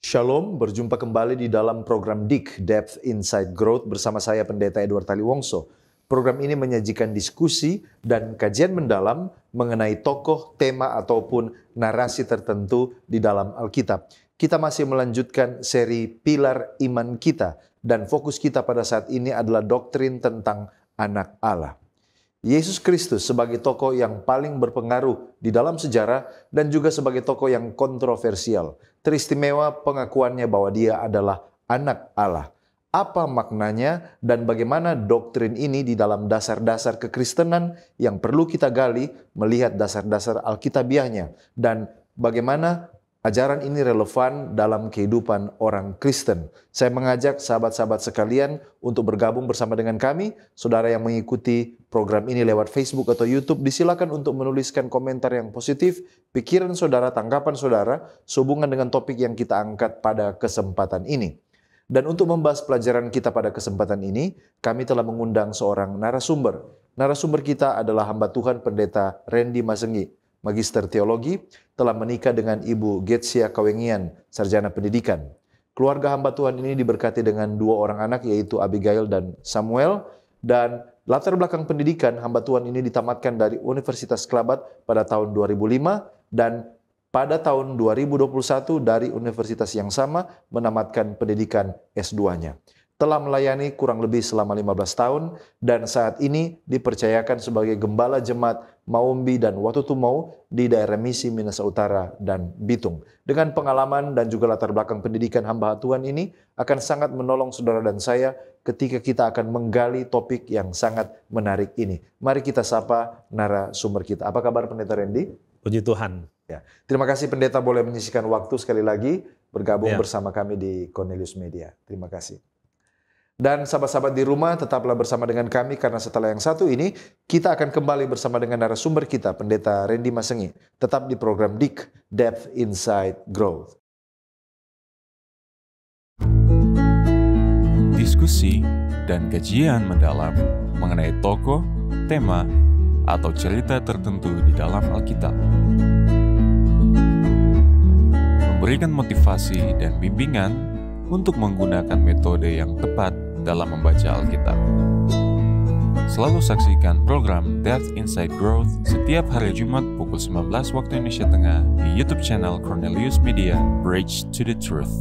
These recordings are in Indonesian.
Shalom, berjumpa kembali di dalam program DIK, Depth Insight Growth bersama saya Pendeta Edward Taliwongso. Program ini menyajikan diskusi dan kajian mendalam mengenai tokoh, tema ataupun narasi tertentu di dalam Alkitab. Kita masih melanjutkan seri Pilar Iman Kita dan fokus kita pada saat ini adalah doktrin tentang Anak Allah. Yesus Kristus sebagai tokoh yang paling berpengaruh di dalam sejarah dan juga sebagai tokoh yang kontroversial. Teristimewa pengakuannya bahwa dia adalah anak Allah. Apa maknanya dan bagaimana doktrin ini di dalam dasar-dasar kekristenan yang perlu kita gali melihat dasar-dasar Alkitabiahnya dan bagaimana ajaran ini relevan dalam kehidupan orang Kristen. Saya mengajak sahabat-sahabat sekalian untuk bergabung bersama dengan kami. Saudara yang mengikuti program ini lewat Facebook atau YouTube, disilakan untuk menuliskan komentar yang positif, pikiran saudara, tanggapan saudara, sehubungan dengan topik yang kita angkat pada kesempatan ini. Dan untuk membahas pelajaran kita pada kesempatan ini, kami telah mengundang seorang narasumber. Narasumber kita adalah hamba Tuhan Pendeta Randy Masengi, Magister Teologi, telah menikah dengan Ibu Getsia Kawengian, Sarjana Pendidikan. Keluarga hamba Tuhan ini diberkati dengan 2 orang anak, yaitu Abigail dan Samuel. Dan latar belakang pendidikan hamba Tuhan ini ditamatkan dari Universitas Kelabat pada tahun 2005 dan pada tahun 2021 dari universitas yang sama menamatkan pendidikan S2-nya. Telah melayani kurang lebih selama 15 tahun dan saat ini dipercayakan sebagai Gembala Jemaat Maumbi dan Watutumau di daerah Misi Minahasa Utara dan Bitung. Dengan pengalaman dan juga latar belakang pendidikan hamba Tuhan ini akan sangat menolong saudara dan saya ketika kita akan menggali topik yang sangat menarik ini. Mari kita sapa narasumber kita. Apa kabar Pendeta Randy? Puji Tuhan. Ya. Terima kasih Pendeta boleh menyisihkan waktu sekali lagi bergabung bersama kami di Cornelius Media. Terima kasih. Dan sahabat-sahabat di rumah tetaplah bersama dengan kami karena setelah yang satu ini kita akan kembali bersama dengan narasumber kita Pendeta Randy Masengi. Tetap di program DIK, Depth Insight Growth. Diskusi dan kajian mendalam mengenai tokoh, tema, atau cerita tertentu di dalam Alkitab. Memberikan motivasi dan bimbingan untuk menggunakan metode yang tepat dalam membaca Alkitab. Selalu saksikan program Depth Insight Growth setiap hari Jumat pukul 19 waktu Indonesia Tengah di YouTube channel Cornelius Media, Bridge to the Truth.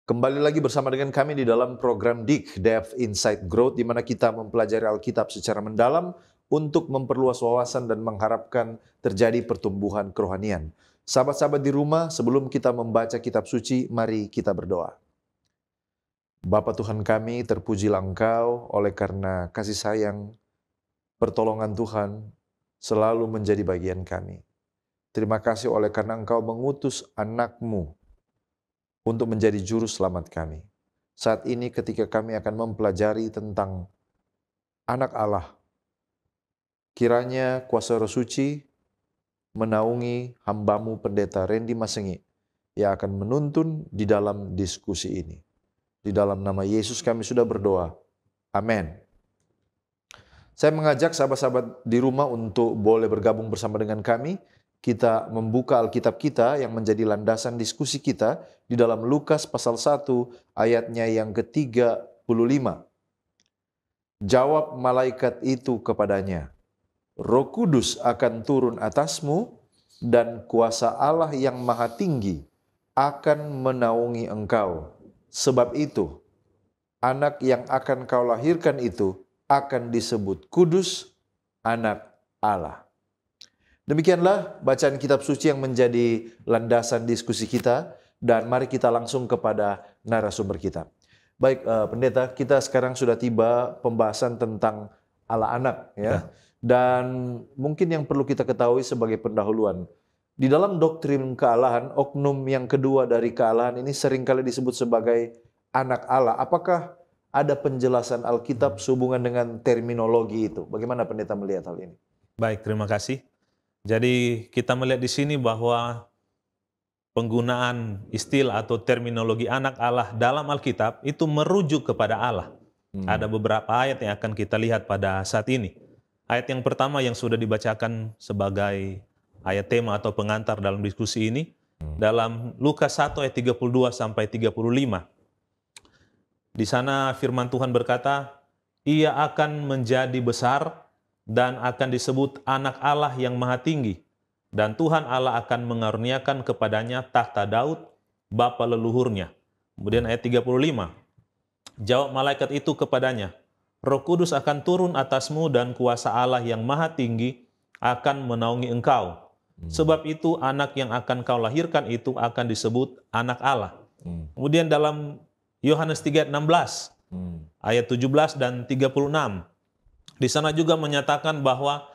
Kembali lagi bersama dengan kami di dalam program DIK, Depth Insight Growth, di mana kita mempelajari Alkitab secara mendalam untuk memperluas wawasan dan mengharapkan terjadi pertumbuhan kerohanian. Sahabat-sahabat di rumah, sebelum kita membaca kitab suci, mari kita berdoa. Bapa Tuhan kami, terpujilah Engkau oleh karena kasih sayang, pertolongan Tuhan selalu menjadi bagian kami. Terima kasih oleh karena Engkau mengutus anak-Mu untuk menjadi juru selamat kami. Saat ini ketika kami akan mempelajari tentang anak Allah, kiranya kuasa Roh Suci menaungi hamba-Mu Pendeta Randy Masengi yang akan menuntun di dalam diskusi ini. Di dalam nama Yesus kami sudah berdoa. Amin. Saya mengajak sahabat-sahabat di rumah untuk boleh bergabung bersama dengan kami. Kita membuka Alkitab kita yang menjadi landasan diskusi kita di dalam Lukas pasal 1 ayatnya yang ke-35. Jawab malaikat itu kepadanya, Roh Kudus akan turun atasmu dan kuasa Allah yang Maha Tinggi akan menaungi engkau. Sebab itu, anak yang akan kau lahirkan itu akan disebut kudus, anak Allah. Demikianlah bacaan kitab suci yang menjadi landasan diskusi kita dan mari kita langsung kepada narasumber kita. Baik Pendeta, kita sekarang sudah tiba pembahasan tentang Allah anak ya. Dan mungkin yang perlu kita ketahui sebagai pendahuluan, di dalam doktrin kealahan, oknum yang kedua dari kealahan ini seringkali disebut sebagai anak Allah. Apakah ada penjelasan Alkitab sehubungan dengan terminologi itu? Bagaimana Pendeta melihat hal ini? Baik, terima kasih. Jadi kita melihat di sini bahwa penggunaan istilah atau terminologi anak Allah dalam Alkitab itu merujuk kepada Allah. Ada beberapa ayat yang akan kita lihat pada saat ini. Ayat yang pertama yang sudah dibacakan sebagai ayat tema atau pengantar dalam diskusi ini. Dalam Lukas 1 ayat 32 sampai 35. Di sana firman Tuhan berkata, ia akan menjadi besar dan akan disebut anak Allah yang maha tinggi. Dan Tuhan Allah akan mengaruniakan kepadanya tahta Daud, bapa leluhurnya. Kemudian ayat 35. Jawab malaikat itu kepadanya, Roh Kudus akan turun atasmu dan kuasa Allah yang maha tinggi akan menaungi engkau. Sebab itu anak yang akan kau lahirkan itu akan disebut anak Allah. Kemudian dalam Yohanes 3:16, ayat 17 dan 36, di sana juga menyatakan bahwa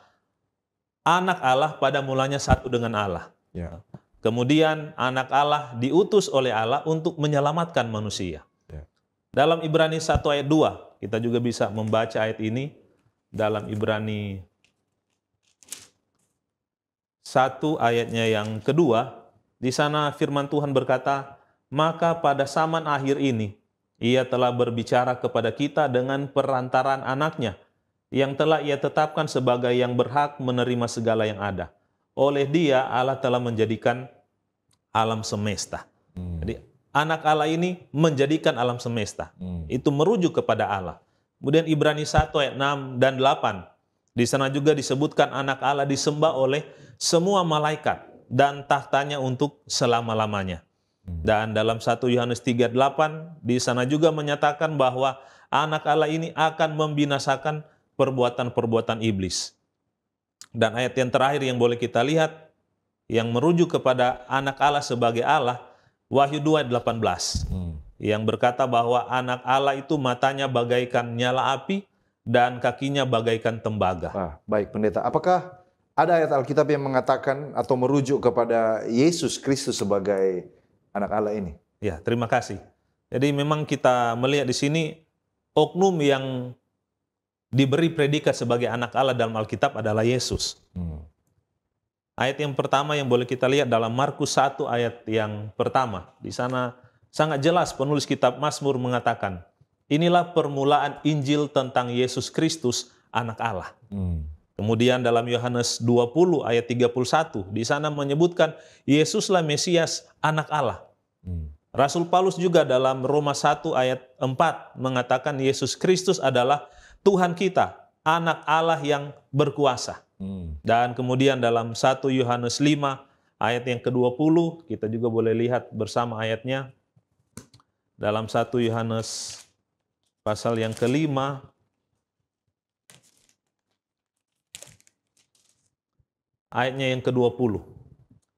anak Allah pada mulanya satu dengan Allah. Ya. Kemudian anak Allah diutus oleh Allah untuk menyelamatkan manusia. Ya. Dalam Ibrani 1 ayat 2, kita juga bisa membaca ayat ini dalam Ibrani 1 ayatnya yang kedua. Di sana firman Tuhan berkata, maka pada zaman akhir ini, ia telah berbicara kepada kita dengan perantaran anaknya, yang telah ia tetapkan sebagai yang berhak menerima segala yang ada. Oleh dia, Allah telah menjadikan alam semesta. Jadi, anak Allah ini menjadikan alam semesta. Itu merujuk kepada Allah. Kemudian Ibrani 1 ayat 6 dan 8. Di sana juga disebutkan anak Allah disembah oleh semua malaikat dan tahtanya untuk selama-lamanya. Dan dalam 1 Yohanes 3:8 di sana juga menyatakan bahwa anak Allah ini akan membinasakan perbuatan-perbuatan iblis. Dan ayat yang terakhir yang boleh kita lihat yang merujuk kepada anak Allah sebagai Allah, Wahyu 2:18, yang berkata bahwa anak Allah itu matanya bagaikan nyala api dan kakinya bagaikan tembaga. Baik pendeta, apakah ada ayat Alkitab yang mengatakan atau merujuk kepada Yesus Kristus sebagai anak Allah ini? Ya, terima kasih. Jadi memang kita melihat di sini oknum yang diberi predikat sebagai anak Allah dalam Alkitab adalah Yesus. Ayat yang pertama yang boleh kita lihat dalam Markus 1 ayat yang pertama. Di sana sangat jelas penulis kitab Mazmur mengatakan, inilah permulaan Injil tentang Yesus Kristus, anak Allah. Kemudian dalam Yohanes 20 ayat 31, di sana menyebutkan Yesuslah Mesias, anak Allah. Rasul Paulus juga dalam Roma 1 ayat 4 mengatakan Yesus Kristus adalah Tuhan kita, anak Allah yang berkuasa. Dan kemudian dalam 1 Yohanes 5 ayat yang ke-20, kita juga boleh lihat bersama ayatnya. Dalam 1 Yohanes pasal yang ke-5, ayatnya yang ke-20.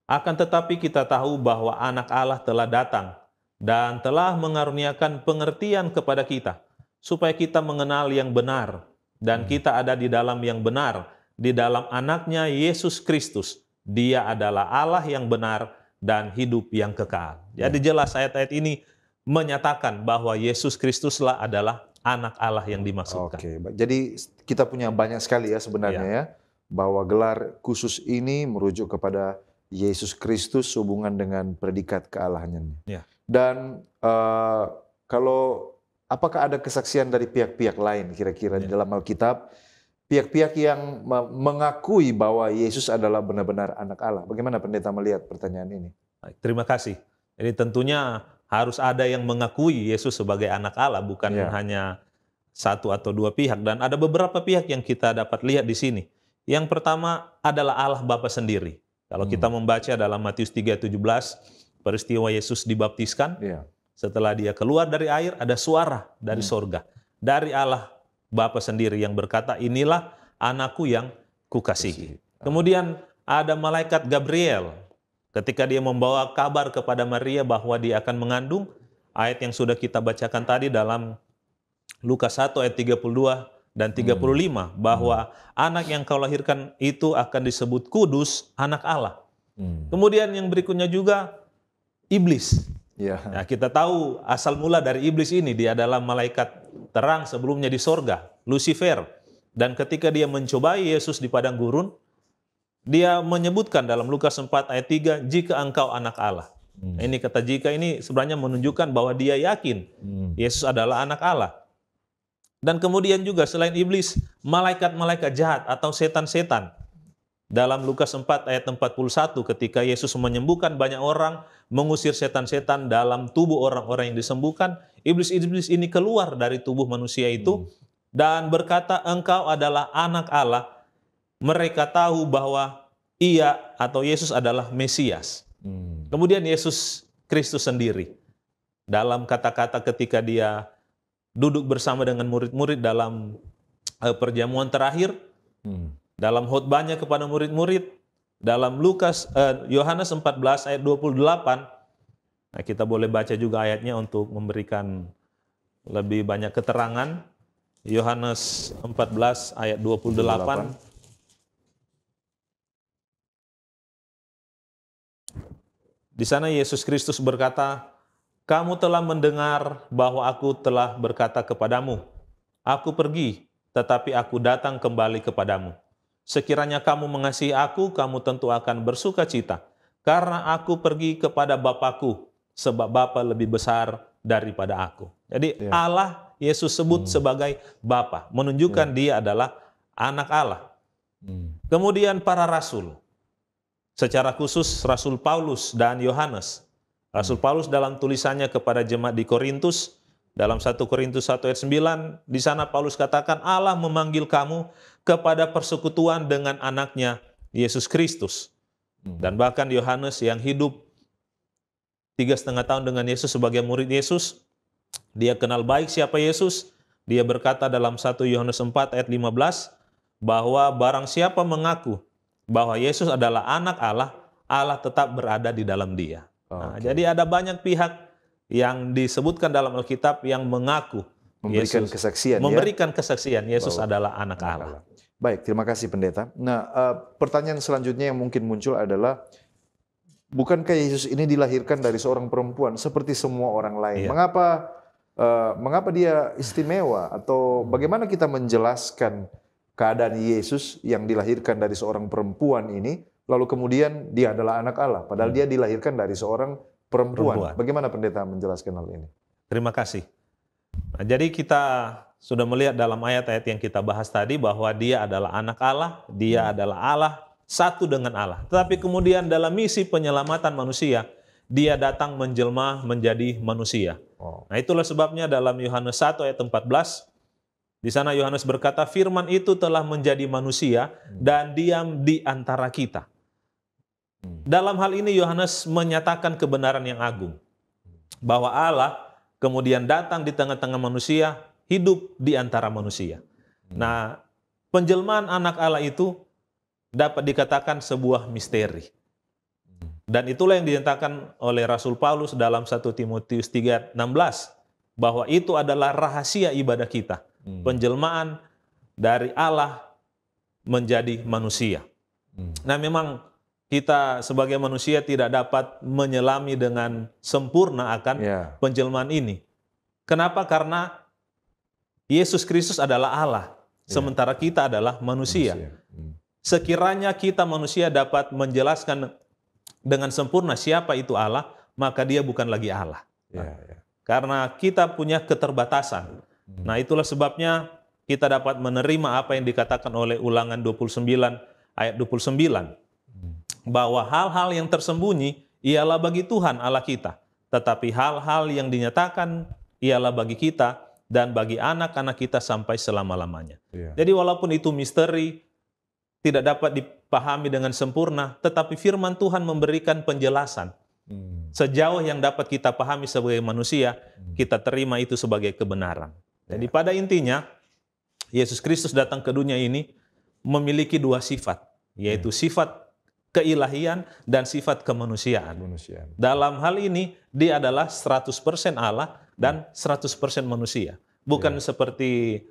Akan tetapi kita tahu bahwa anak Allah telah datang dan telah mengaruniakan pengertian kepada kita, supaya kita mengenal yang benar, dan kita ada di dalam yang benar, di dalam anaknya Yesus Kristus. Dia adalah Allah yang benar dan hidup yang kekal. Jadi jelas ayat-ayat ini menyatakan bahwa Yesus Kristuslah adalah anak Allah yang dimaksudkan. Oke, jadi kita punya banyak sekali ya sebenarnya ya, bahwa gelar khusus ini merujuk kepada Yesus Kristus hubungan dengan predikat kealahannya. Ya. Dan kalau apakah ada kesaksian dari pihak-pihak lain kira-kira di dalam Alkitab, pihak-pihak yang mengakui bahwa Yesus adalah benar-benar anak Allah? Bagaimana pendeta melihat pertanyaan ini? Terima kasih. Jadi tentunya harus ada yang mengakui Yesus sebagai anak Allah, bukan hanya satu atau dua pihak. Dan ada beberapa pihak yang kita dapat lihat di sini. Yang pertama adalah Allah Bapa sendiri. Kalau kita membaca dalam Matius 3:17, peristiwa Yesus dibaptiskan, setelah dia keluar dari air, ada suara dari sorga, dari Allah Bapa sendiri yang berkata, inilah anakku yang kukasihi. Kemudian ada malaikat Gabriel, ketika dia membawa kabar kepada Maria bahwa dia akan mengandung, ayat yang sudah kita bacakan tadi dalam Lukas 1 ayat 32 dan 35, bahwa anak yang kau lahirkan itu akan disebut kudus, anak Allah. Kemudian yang berikutnya juga iblis. Nah, kita tahu asal mula dari iblis ini, dia adalah malaikat terang sebelumnya di sorga, Lucifer. Dan ketika dia mencobai Yesus di padang gurun, dia menyebutkan dalam Lukas 4 ayat 3, jika engkau anak Allah. Ini kata jika ini sebenarnya menunjukkan bahwa dia yakin Yesus adalah anak Allah. Dan kemudian juga selain iblis, malaikat-malaikat jahat atau setan-setan Dalam Lukas 4 ayat 41 ketika Yesus menyembuhkan banyak orang, mengusir setan-setan dalam tubuh orang-orang yang disembuhkan, iblis-iblis ini keluar dari tubuh manusia itu dan berkata, "Engkau adalah anak Allah." Mereka tahu bahwa ia atau Yesus adalah Mesias. Kemudian Yesus Kristus sendiri dalam kata-kata ketika dia duduk bersama dengan murid-murid dalam perjamuan terakhir, dalam khotbahnya kepada murid-murid, dalam Yohanes 14 ayat 28, nah kita boleh baca juga ayatnya untuk memberikan lebih banyak keterangan. Yohanes 14 ayat 28. Di sana Yesus Kristus berkata, "Kamu telah mendengar bahwa aku telah berkata kepadamu, aku pergi, tetapi aku datang kembali kepadamu. Sekiranya kamu mengasihi aku, kamu tentu akan bersuka cita, karena aku pergi kepada Bapa-Ku, sebab Bapa lebih besar daripada aku." Jadi Allah Yesus sebut sebagai Bapa, menunjukkan dia adalah anak Allah. Kemudian para rasul, secara khusus Rasul Paulus dan Yohanes. Rasul Paulus dalam tulisannya kepada jemaat di Korintus, dalam 1 Korintus 1 ayat 9, di sana Paulus katakan, Allah memanggil kamu kepada persekutuan dengan anaknya Yesus Kristus. Dan bahkan Yohanes yang hidup 3,5 tahun dengan Yesus sebagai murid Yesus, dia kenal baik siapa Yesus. Dia berkata dalam 1 Yohanes 4 ayat 15, bahwa barang siapa mengaku bahwa Yesus adalah anak Allah, Allah tetap berada di dalam dia. Nah, jadi ada banyak pihak yang disebutkan dalam Alkitab yang mengaku memberikan Yesus, kesaksian, memberikan kesaksian Yesus adalah anak Allah. Baik, terima kasih pendeta. Nah, pertanyaan selanjutnya yang mungkin muncul adalah, bukankah Yesus ini dilahirkan dari seorang perempuan seperti semua orang lain? Mengapa dia istimewa? Atau bagaimana kita menjelaskan keadaan Yesus yang dilahirkan dari seorang perempuan ini, lalu kemudian dia adalah anak Allah, padahal dia dilahirkan dari seorang perempuan. Bagaimana pendeta menjelaskan hal ini? Terima kasih. Nah, jadi kita sudah melihat dalam ayat-ayat yang kita bahas tadi bahwa dia adalah anak Allah, dia adalah Allah, satu dengan Allah. Tetapi kemudian dalam misi penyelamatan manusia, dia datang menjelma menjadi manusia. Nah, itulah sebabnya dalam Yohanes 1 ayat 14, di sana Yohanes berkata, firman itu telah menjadi manusia dan diam di antara kita. Dalam hal ini Yohanes menyatakan kebenaran yang agung, bahwa Allah kemudian datang di tengah-tengah manusia, hidup di antara manusia. Nah, penjelmaan anak Allah itu dapat dikatakan sebuah misteri. Dan itulah yang dinyatakan oleh Rasul Paulus dalam 1 Timotius 3:16, bahwa itu adalah rahasia ibadah kita, penjelmaan dari Allah menjadi manusia. Nah, memang kita sebagai manusia tidak dapat menyelami dengan sempurna akan penjelmaan ini. Kenapa? Karena Yesus Kristus adalah Allah, sementara kita adalah manusia. Sekiranya kita manusia dapat menjelaskan dengan sempurna siapa itu Allah, maka dia bukan lagi Allah. Karena kita punya keterbatasan. Nah, itulah sebabnya kita dapat menerima apa yang dikatakan oleh Ulangan 29 ayat 29. Bahwa hal-hal yang tersembunyi ialah bagi Tuhan Allah kita, tetapi hal-hal yang dinyatakan ialah bagi kita dan bagi anak-anak kita sampai selama-lamanya. Jadi walaupun itu misteri, tidak dapat dipahami dengan sempurna, tetapi firman Tuhan memberikan penjelasan. Sejauh yang dapat kita pahami sebagai manusia, kita terima itu sebagai kebenaran. Jadi pada intinya, Yesus Kristus datang ke dunia ini memiliki dua sifat, yaitu sifat keilahian dan sifat kemanusiaan. Dalam hal ini, dia adalah 100% Allah dan 100% manusia. Bukan seperti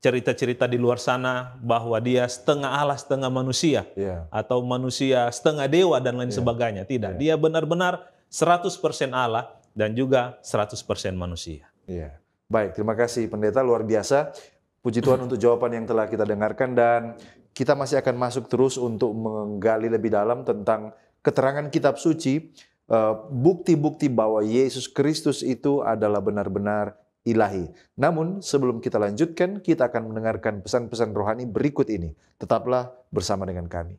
cerita-cerita di luar sana bahwa dia setengah Allah, setengah manusia. Atau manusia setengah dewa dan lain sebagainya. Tidak, dia benar-benar 100% Allah dan juga 100% manusia. Baik, terima kasih pendeta, luar biasa. Puji Tuhan untuk jawaban yang telah kita dengarkan, dan kita masih akan masuk terus untuk menggali lebih dalam tentang keterangan kitab suci, bukti-bukti bahwa Yesus Kristus itu adalah benar-benar ilahi. Namun sebelum kita lanjutkan, kita akan mendengarkan pesan-pesan rohani berikut ini. Tetaplah bersama dengan kami.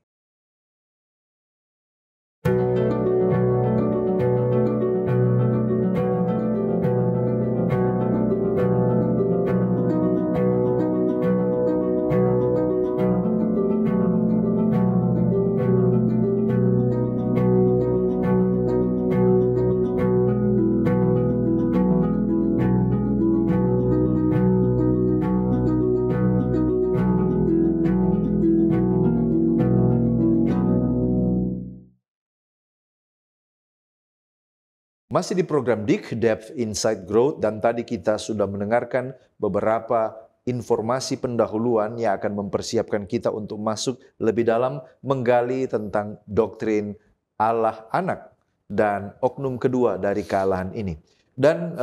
Masih di program DIK, Depth Insight Growth, dan tadi kita sudah mendengarkan beberapa informasi pendahuluan yang akan mempersiapkan kita untuk masuk lebih dalam menggali tentang doktrin Allah anak dan oknum kedua dari kealahan ini. Dan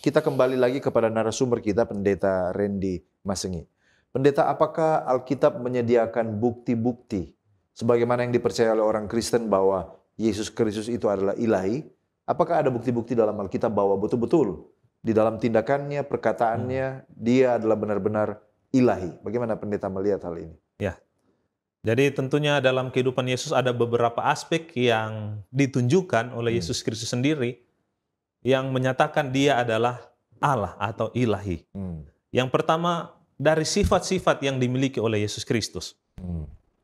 kita kembali lagi kepada narasumber kita, Pendeta Randy Masengi. Pendeta, apakah Alkitab menyediakan bukti-bukti sebagaimana yang dipercaya oleh orang Kristen bahwa Yesus Kristus itu adalah ilahi? Apakah ada bukti-bukti dalam Alkitab bahwa betul-betul di dalam tindakannya, perkataannya, dia adalah benar-benar ilahi? Bagaimana pendeta melihat hal ini? Ya, jadi tentunya dalam kehidupan Yesus ada beberapa aspek yang ditunjukkan oleh Yesus Kristus sendiri yang menyatakan dia adalah Allah atau ilahi. Yang pertama, dari sifat-sifat yang dimiliki oleh Yesus Kristus.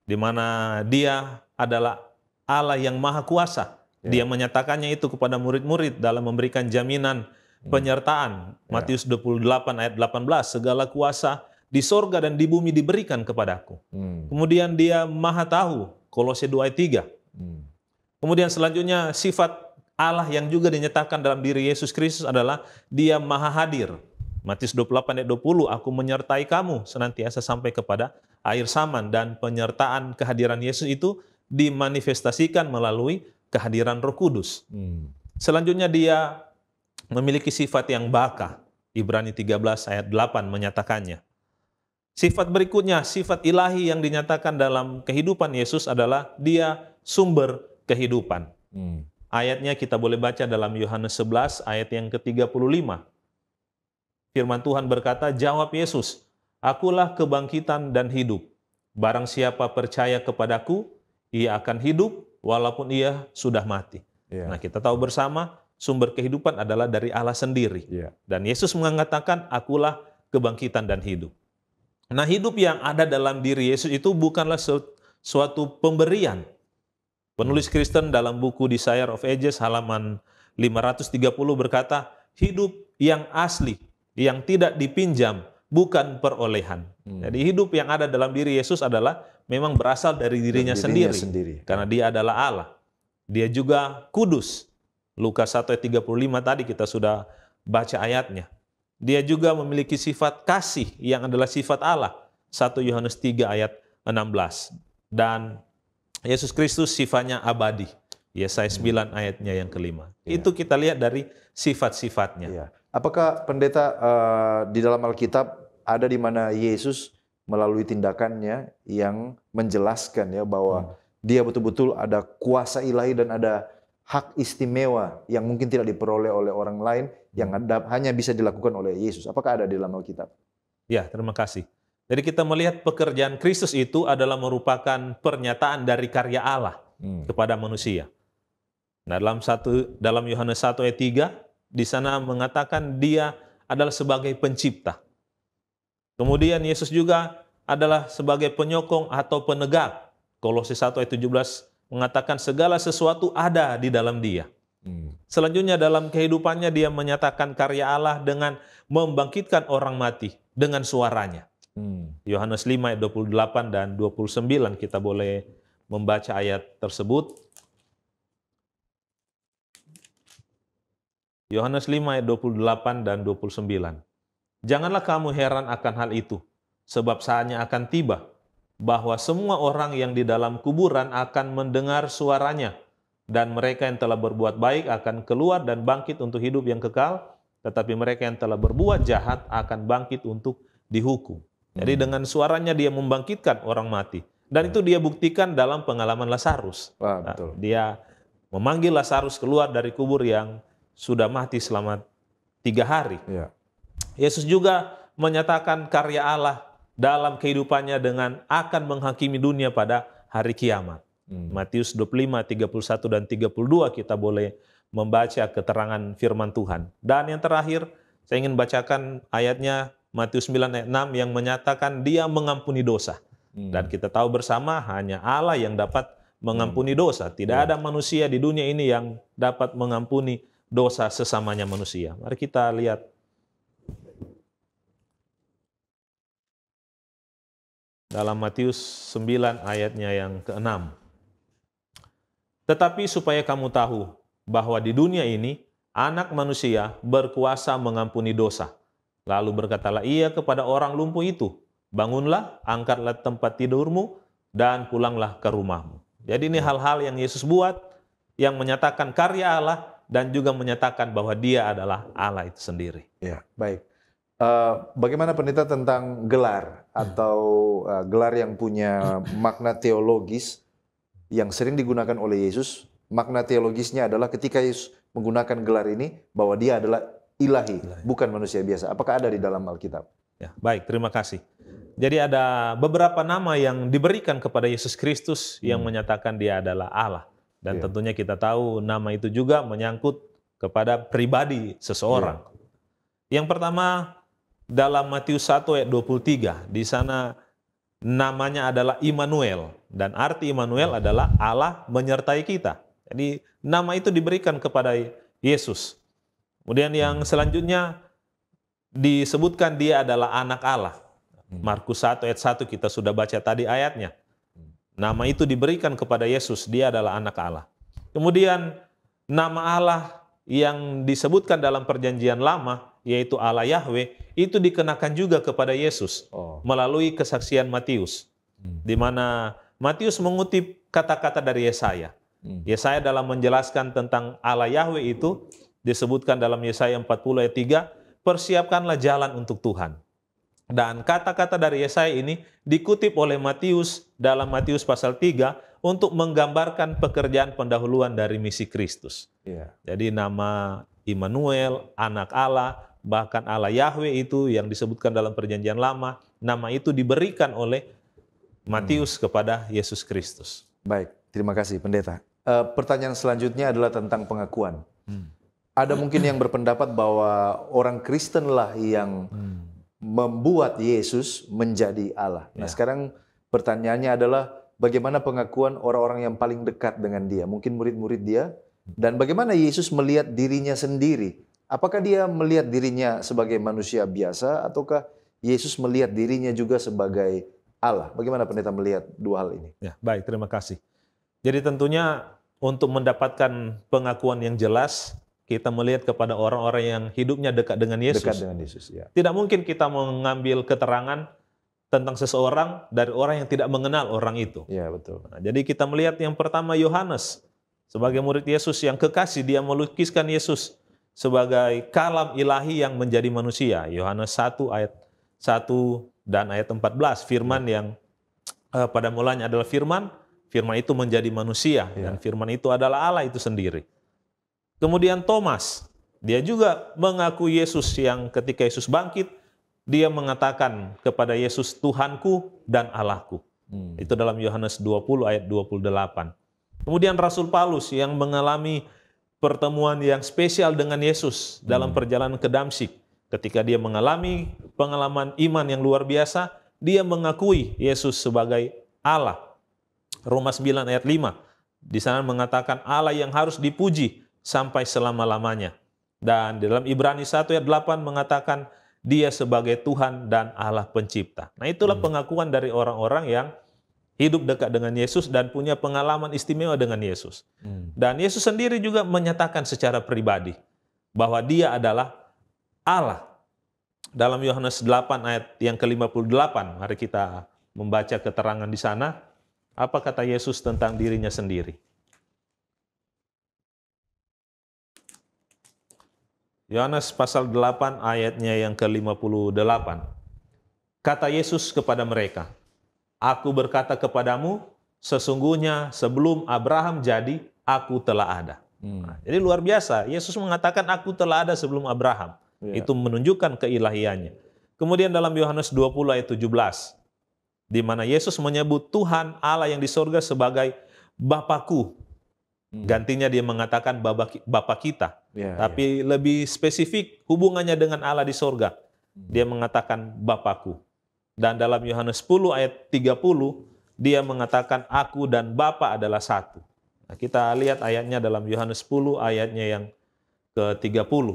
Di mana dia adalah Allah yang maha kuasa. Dia menyatakannya itu kepada murid-murid dalam memberikan jaminan penyertaan. Matius 28 ayat 18, segala kuasa di sorga dan di bumi diberikan kepadaku. Kemudian dia maha tahu, Kolose 2 ayat 3. Kemudian selanjutnya sifat Allah yang juga dinyatakan dalam diri Yesus Kristus adalah dia maha hadir. Matius 28 ayat 20, aku menyertai kamu senantiasa sampai kepada akhir zaman. Dan penyertaan kehadiran Yesus itu dimanifestasikan melalui kehadiran Roh Kudus. Selanjutnya dia memiliki sifat yang baka. Ibrani 13 ayat 8 menyatakannya. Sifat berikutnya, sifat ilahi yang dinyatakan dalam kehidupan Yesus adalah dia sumber kehidupan. Ayatnya kita boleh baca dalam Yohanes 11 ayat yang ke-35. Firman Tuhan berkata, jawab Yesus, akulah kebangkitan dan hidup. Barang siapa percaya kepadaku, ia akan hidup walaupun ia sudah mati. Nah, kita tahu bersama sumber kehidupan adalah dari Allah sendiri. Dan Yesus mengatakan, akulah kebangkitan dan hidup. Nah, hidup yang ada dalam diri Yesus itu bukanlah suatu pemberian. Penulis Kristen dalam buku Desire of Ages halaman 530 berkata, hidup yang asli, yang tidak dipinjam, bukan perolehan. Jadi hidup yang ada dalam diri Yesus adalah memang berasal dari dirinya sendiri. Karena dia adalah Allah. Dia juga kudus. Lukas 1 ayat 35 tadi kita sudah baca ayatnya. Dia juga memiliki sifat kasih yang adalah sifat Allah. 1 Yohanes 3 ayat 16. Dan Yesus Kristus sifatnya abadi. Yesaya 9 ayatnya yang kelima. Itu kita lihat dari sifat-sifatnya. Apakah pendeta di dalam Alkitab ada di mana Yesus melalui tindakannya yang menjelaskan ya bahwa dia betul-betul ada kuasa ilahi dan ada hak istimewa yang mungkin tidak diperoleh oleh orang lain yang hanya bisa dilakukan oleh Yesus? Apakah ada di dalam Alkitab? Ya, terima kasih. Jadi kita melihat pekerjaan Kristus itu adalah merupakan pernyataan dari karya Allah kepada manusia. Nah, dalam Yohanes 1 ayat 3 di sana mengatakan dia adalah sebagai pencipta. Kemudian Yesus juga adalah sebagai penyokong atau penegak. Kolose 1 ayat 17 mengatakan segala sesuatu ada di dalam dia. Selanjutnya dalam kehidupannya dia menyatakan karya Allah dengan membangkitkan orang mati dengan suaranya. Yohanes 5 ayat 28 dan 29 kita boleh membaca ayat tersebut. Yohanes 5 ayat 28 dan 29. Janganlah kamu heran akan hal itu, sebab saatnya akan tiba bahwa semua orang yang di dalam kuburan akan mendengar suaranya, dan mereka yang telah berbuat baik akan keluar dan bangkit untuk hidup yang kekal, tetapi mereka yang telah berbuat jahat akan bangkit untuk dihukum. Jadi dengan suaranya dia membangkitkan orang mati. Dan itu dia buktikan dalam pengalaman Lazarus. Betul. Dia memanggil Lazarus keluar dari kubur yang sudah mati selama 3 hari. Yesus juga menyatakan karya Allah dalam kehidupannya dengan akan menghakimi dunia pada hari kiamat. Matius 25, 31 dan 32 kita boleh membaca keterangan firman Tuhan. Dan yang terakhir saya ingin bacakan ayatnya Matius 9 ayat 6 yang menyatakan dia mengampuni dosa. Dan kita tahu bersama hanya Allah yang dapat mengampuni dosa. Tidak ada manusia di dunia ini yang dapat mengampuni dosa sesamanya manusia. Mari kita lihat. Dalam Matius 9 ayatnya yang ke-6. Tetapi supaya kamu tahu bahwa di dunia ini Anak manusia berkuasa mengampuni dosa. Lalu berkatalah ia kepada orang lumpuh itu, bangunlah, angkatlah tempat tidurmu, dan pulanglah ke rumahmu. Jadi ini hal-hal yang Yesus buat, yang menyatakan karya Allah, dan juga menyatakan bahwa dia adalah Allah itu sendiri. Ya, baik. Bagaimana pendeta tentang gelar atau gelar yang punya makna teologis yang sering digunakan oleh Yesus? Makna teologisnya adalah ketika Yesus menggunakan gelar ini bahwa dia adalah ilahi, bukan manusia biasa. Apakah ada di dalam Alkitab? Ya, baik, terima kasih. Jadi ada beberapa nama yang diberikan kepada Yesus Kristus yang menyatakan dia adalah Allah. Dan tentunya kita tahu nama itu juga menyangkut kepada pribadi seseorang. Yang pertama, dalam Matius 1 ayat 23, di sana namanya adalah Immanuel, dan arti Immanuel adalah Allah menyertai kita. Jadi nama itu diberikan kepada Yesus. Kemudian yang selanjutnya disebutkan dia adalah anak Allah. Markus 1 ayat 1 kita sudah baca tadi ayatnya. Nama itu diberikan kepada Yesus, dia adalah anak Allah. Kemudian nama Allah yang disebutkan dalam perjanjian lama, yaitu Allah Yahweh, itu dikenakan juga kepada Yesus melalui kesaksian Matius, di mana Matius mengutip kata-kata dari Yesaya. Yesaya dalam menjelaskan tentang Allah Yahweh itu disebutkan dalam Yesaya 40 ayat 3, persiapkanlah jalan untuk Tuhan. Dan kata-kata dari Yesaya ini dikutip oleh Matius dalam Matius pasal 3 untuk menggambarkan pekerjaan pendahuluan dari misi Kristus. Jadi nama Immanuel, anak Allah, bahkan Allah Yahweh itu yang disebutkan dalam perjanjian lama, nama itu diberikan oleh Matius kepada Yesus Kristus. Baik, terima kasih pendeta. Pertanyaan selanjutnya adalah tentang pengakuan. Ada mungkin yang berpendapat bahwa orang Kristenlah yang membuat Yesus menjadi Allah. Nah, sekarang pertanyaannya adalah bagaimana pengakuan orang-orang yang paling dekat dengan dia, mungkin murid-murid dia, dan bagaimana Yesus melihat dirinya sendiri. Apakah dia melihat dirinya sebagai manusia biasa, ataukah Yesus melihat dirinya juga sebagai Allah? Bagaimana pendeta melihat dua hal ini? Ya, baik, terima kasih. Jadi tentunya untuk mendapatkan pengakuan yang jelas, kita melihat kepada orang-orang yang hidupnya dekat dengan Yesus. Dekat dengan Yesus, ya. Tidak mungkin kita mengambil keterangan tentang seseorang dari orang yang tidak mengenal orang itu. Ya, betul. Nah, jadi kita melihat yang pertama Yohanes sebagai murid Yesus yang kekasih, dia melukiskan Yesus sebagai kalam ilahi yang menjadi manusia. Yohanes 1 ayat 1 dan ayat 14, firman yang pada mulanya adalah firman, firman itu menjadi manusia, dan firman itu adalah Allah itu sendiri. Kemudian Thomas, dia juga mengaku Yesus yang ketika Yesus bangkit, dia mengatakan kepada Yesus, Tuhanku dan Allahku. Itu dalam Yohanes 20 ayat 28. Kemudian Rasul Paulus yang mengalami pertemuan yang spesial dengan Yesus dalam perjalanan ke Damsyik. Ketika dia mengalami pengalaman iman yang luar biasa, dia mengakui Yesus sebagai Allah. Roma 9 ayat 5, di sana mengatakan Allah yang harus dipuji sampai selama-lamanya. Dan di dalam Ibrani 1 ayat 8 mengatakan dia sebagai Tuhan dan Allah pencipta. Nah, itulah pengakuan dari orang-orang yang hidup dekat dengan Yesus dan punya pengalaman istimewa dengan Yesus. Dan Yesus sendiri juga menyatakan secara pribadi bahwa dia adalah Allah. Dalam Yohanes 8 ayat yang ke-58, mari kita membaca keterangan di sana. Apa kata Yesus tentang dirinya sendiri? Yohanes pasal 8 ayatnya yang ke-58. Kata Yesus kepada mereka, Aku berkata kepadamu, sesungguhnya sebelum Abraham jadi, aku telah ada. Nah, jadi luar biasa, Yesus mengatakan aku telah ada sebelum Abraham. Itu menunjukkan keilahiannya. Kemudian dalam Yohanes 20 ayat 17, di mana Yesus menyebut Tuhan Allah yang di sorga sebagai Bapakku. Gantinya dia mengatakan Bapa kita. Tapi lebih spesifik hubungannya dengan Allah di sorga. Dia mengatakan Bapakku. Dan dalam Yohanes 10 ayat 30, dia mengatakan aku dan Bapa adalah satu. Nah, kita lihat ayatnya dalam Yohanes 10 ayatnya yang ke-30.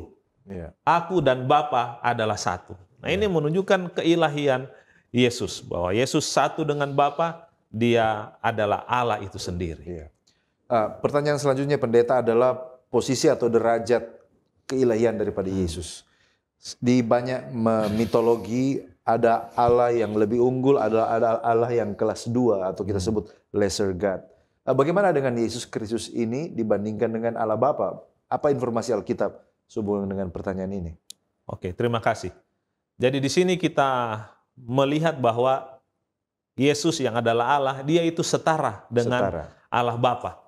Aku dan Bapa adalah satu. Nah, ini menunjukkan keilahian Yesus. Bahwa Yesus satu dengan Bapa, dia adalah Allah itu sendiri. Pertanyaan selanjutnya pendeta adalah posisi atau derajat keilahian daripada Yesus. Di banyak mitologi ada Allah yang lebih unggul, ada Allah yang kelas 2 atau kita sebut lesser God. Bagaimana dengan Yesus Kristus ini dibandingkan dengan Allah Bapa? Apa informasi Alkitab sehubungan dengan pertanyaan ini? Oke, terima kasih. Jadi di sini kita melihat bahwa Yesus yang adalah Allah, dia itu setara dengan Allah Bapa.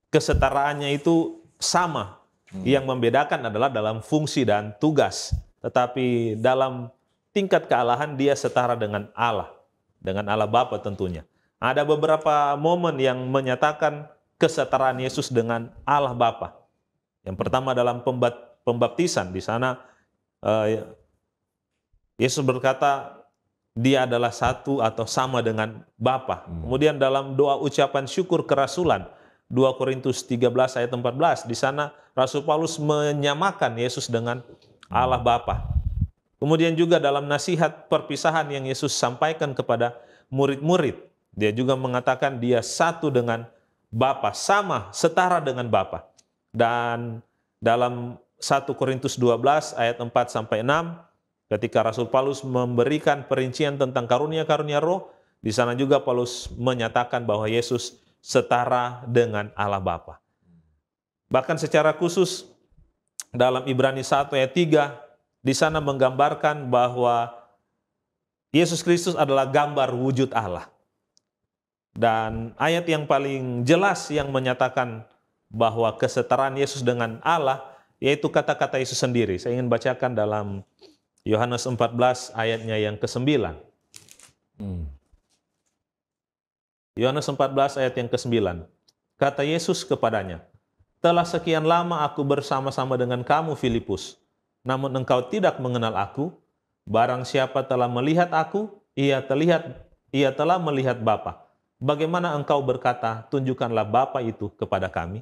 Kesetaraannya itu sama. Yang membedakan adalah dalam fungsi dan tugas. Tetapi dalam tingkat kealahan dia setara dengan Allah Bapa tentunya. Ada beberapa momen yang menyatakan kesetaraan Yesus dengan Allah Bapa. Yang pertama dalam pembaptisan. Di sana Yesus berkata dia adalah satu atau sama dengan Bapa. Kemudian dalam doa ucapan syukur kerasulan 2 Korintus 13 ayat 14, di sana Rasul Paulus menyamakan Yesus dengan Allah Bapa. Kemudian juga dalam nasihat perpisahan yang Yesus sampaikan kepada murid-murid, dia juga mengatakan dia satu dengan Bapa, sama, setara dengan Bapa. Dan dalam 1 Korintus 12 ayat 4 sampai 6, ketika Rasul Paulus memberikan perincian tentang karunia-karunia roh, di sana juga Paulus menyatakan bahwa Yesus setara dengan Allah Bapa. Bahkan secara khusus dalam Ibrani 1 ayat 3, di sana menggambarkan bahwa Yesus Kristus adalah gambar wujud Allah. Dan ayat yang paling jelas yang menyatakan bahwa kesetaraan Yesus dengan Allah, yaitu kata-kata Yesus sendiri. Saya ingin bacakan dalam Yohanes 14 ayatnya yang ke-9. Yohanes 14 ayat yang ke-9. Kata Yesus kepadanya, "Telah sekian lama aku bersama-sama dengan kamu, Filipus, namun engkau tidak mengenal aku. Barang siapa telah melihat aku, ia telah melihat Bapa. Bagaimana engkau berkata, tunjukkanlah Bapa itu kepada kami?"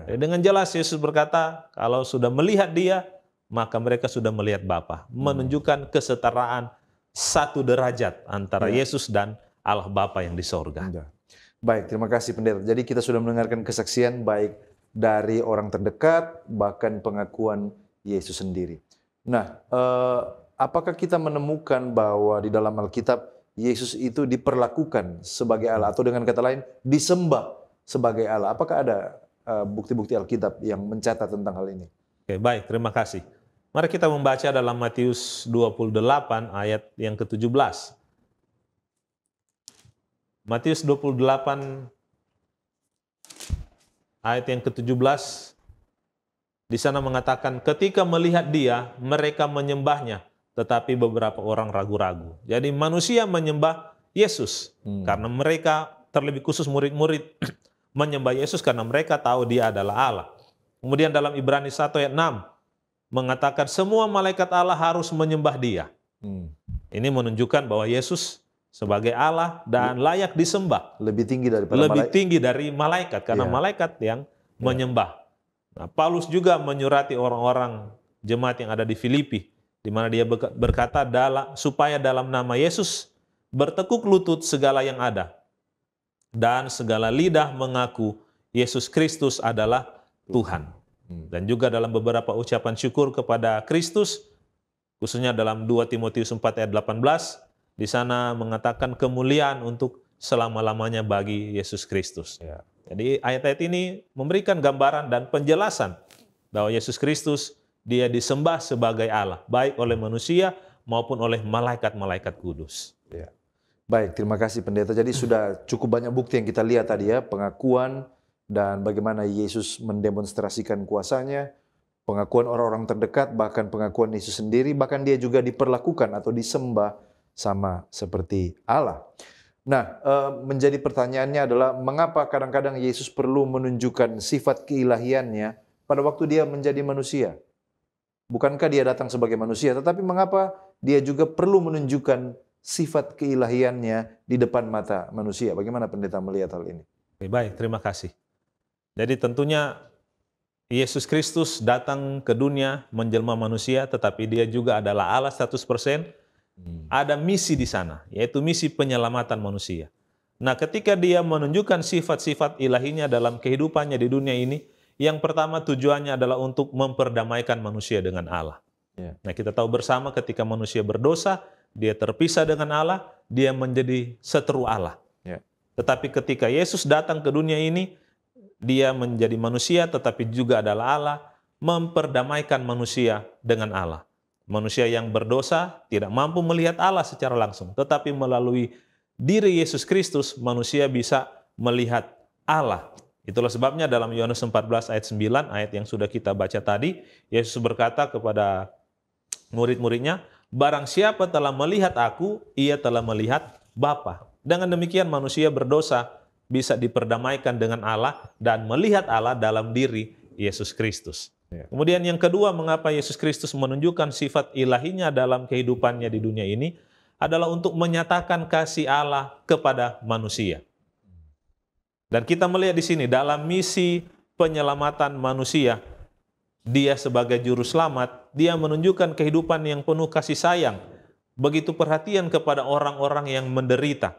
Dengan jelas Yesus berkata, kalau sudah melihat dia, maka mereka sudah melihat Bapa. Menunjukkan kesetaraan satu derajat antara Yesus dan Allah Bapa yang di sorga. Baik, terima kasih pendeta. Jadi kita sudah mendengarkan kesaksian baik dari orang terdekat, bahkan pengakuan Yesus sendiri. Nah, apakah kita menemukan bahwa di dalam Alkitab Yesus itu diperlakukan sebagai Allah, atau dengan kata lain disembah sebagai Allah? Apakah ada bukti-bukti Alkitab yang mencatat tentang hal ini? Oke, baik, terima kasih. Mari kita membaca dalam Matius 28 ayat yang ke-17. Matius 28 ayat yang ke-17, di sana mengatakan, ketika melihat dia, mereka menyembahnya, tetapi beberapa orang ragu-ragu. Jadi manusia menyembah Yesus, karena mereka, terlebih khusus murid-murid, menyembah Yesus karena mereka tahu dia adalah Allah. Kemudian dalam Ibrani 1 ayat 6, mengatakan semua malaikat Allah harus menyembah dia. Ini menunjukkan bahwa Yesus sebagai Allah dan layak disembah. Lebih tinggi daripada lebih tinggi dari malaikat, karena malaikat yang menyembah. Nah, Paulus juga menyurati orang-orang jemaat yang ada di Filipi, di mana dia berkata, supaya dalam nama Yesus bertekuk lutut segala yang ada, dan segala lidah mengaku Yesus Kristus adalah Tuhan. Dan juga dalam beberapa ucapan syukur kepada Kristus, khususnya dalam 2 Timotius 4 ayat 18, di sana mengatakan kemuliaan untuk selama-lamanya bagi Yesus Kristus. Jadi ayat-ayat ini memberikan gambaran dan penjelasan bahwa Yesus Kristus dia disembah sebagai Allah, baik oleh manusia maupun oleh malaikat-malaikat kudus. Baik, terima kasih pendeta. Jadi sudah cukup banyak bukti yang kita lihat tadi ya, pengakuan dan bagaimana Yesus mendemonstrasikan kuasanya, pengakuan orang-orang terdekat, bahkan pengakuan Yesus sendiri, bahkan dia juga diperlakukan atau disembah sama seperti Allah. Nah, menjadi pertanyaannya adalah mengapa kadang-kadang Yesus perlu menunjukkan sifat keilahiannya pada waktu dia menjadi manusia? Bukankah dia datang sebagai manusia, tetapi mengapa dia juga perlu menunjukkan sifat keilahiannya di depan mata manusia? Bagaimana pendeta melihat hal ini? Baik, terima kasih. Jadi tentunya Yesus Kristus datang ke dunia menjelma manusia, tetapi dia juga adalah Allah 100%. Ada misi di sana, yaitu misi penyelamatan manusia. Nah, ketika dia menunjukkan sifat-sifat ilahinya dalam kehidupannya di dunia ini, Yang pertama tujuannya adalah untuk memperdamaikan manusia dengan Allah. Ya. Nah, kita tahu bersama ketika manusia berdosa, dia terpisah dengan Allah, dia menjadi seteru Allah. Ya. Tetapi ketika Yesus datang ke dunia ini, dia menjadi manusia tetapi juga adalah Allah, memperdamaikan manusia dengan Allah. Manusia yang berdosa tidak mampu melihat Allah secara langsung, tetapi melalui diri Yesus Kristus, manusia bisa melihat Allah. Itulah sebabnya dalam Yohanes 14 ayat 9, ayat yang sudah kita baca tadi, Yesus berkata kepada murid-muridnya, barang siapa telah melihat aku, ia telah melihat Bapa. Dengan demikian manusia berdosa bisa diperdamaikan dengan Allah dan melihat Allah dalam diri Yesus Kristus. Ya. Kemudian yang kedua, mengapa Yesus Kristus menunjukkan sifat ilahinya dalam kehidupannya di dunia ini adalah untuk menyatakan kasih Allah kepada manusia. Dan kita melihat di sini dalam misi penyelamatan manusia, dia sebagai juru selamat, dia menunjukkan kehidupan yang penuh kasih sayang, begitu perhatian kepada orang-orang yang menderita.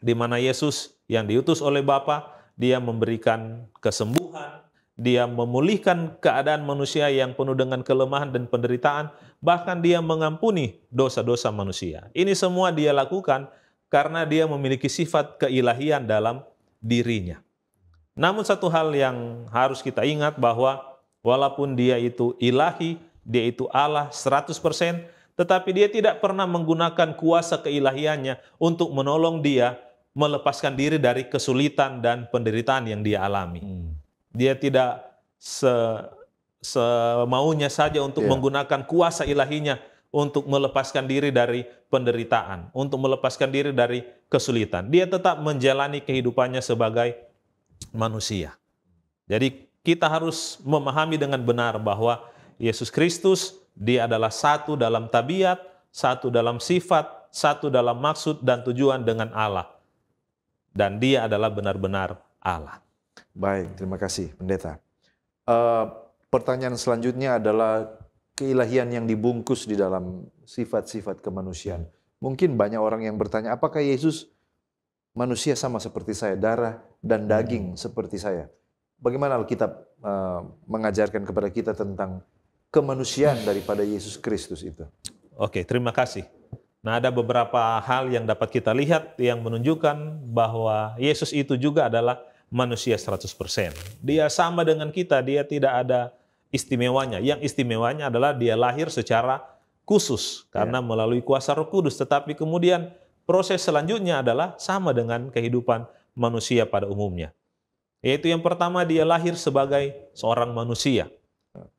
Di mana Yesus yang diutus oleh Bapa, dia memberikan kesembuhan, dia memulihkan keadaan manusia yang penuh dengan kelemahan dan penderitaan, bahkan dia mengampuni dosa-dosa manusia. Ini semua dia lakukan karena dia memiliki sifat keilahian dalam dirinya. Namun satu hal yang harus kita ingat bahwa walaupun dia itu ilahi, dia itu Allah 100%, tetapi dia tidak pernah menggunakan kuasa keilahiannya untuk menolong dia melepaskan diri dari kesulitan dan penderitaan yang dia alami. Dia tidak semaunya saja untuk menggunakan kuasa ilahinya untuk melepaskan diri dari penderitaan, untuk melepaskan diri dari kesulitan. Dia tetap menjalani kehidupannya sebagai manusia. Jadi kita harus memahami dengan benar bahwa Yesus Kristus, dia adalah satu dalam tabiat, satu dalam sifat, satu dalam maksud dan tujuan dengan Allah. Dan dia adalah benar-benar Allah. Baik, terima kasih Pendeta. Pertanyaan selanjutnya adalah keilahian yang dibungkus di dalam sifat-sifat kemanusiaan. Mungkin banyak orang yang bertanya, apakah Yesus manusia sama seperti saya, darah dan daging seperti saya? Bagaimana Alkitab mengajarkan kepada kita tentang kemanusiaan daripada Yesus Kristus itu? Oke, terima kasih. Nah, ada beberapa hal yang dapat kita lihat yang menunjukkan bahwa Yesus itu juga adalah manusia 100%. Dia sama dengan kita, dia tidak ada istimewanya. Yang istimewanya adalah dia lahir secara khusus karena melalui kuasa Roh Kudus. Tetapi kemudian proses selanjutnya adalah sama dengan kehidupan manusia pada umumnya. Yaitu yang pertama, dia lahir sebagai seorang manusia.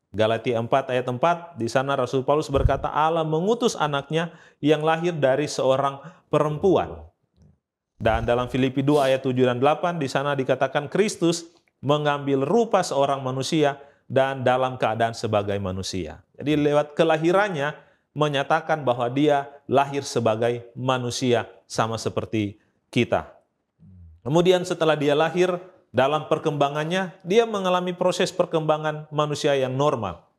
Galatia 4 ayat 4, di sana Rasul Paulus berkata, Allah mengutus anaknya yang lahir dari seorang perempuan. Dan dalam Filipi 2 ayat 7 dan 8, di sana dikatakan Kristus mengambil rupa seorang manusia dan dalam keadaan sebagai manusia. Jadi lewat kelahirannya menyatakan bahwa dia lahir sebagai manusia sama seperti kita. Kemudian setelah dia lahir, dalam perkembangannya, dia mengalami proses perkembangan manusia yang normal.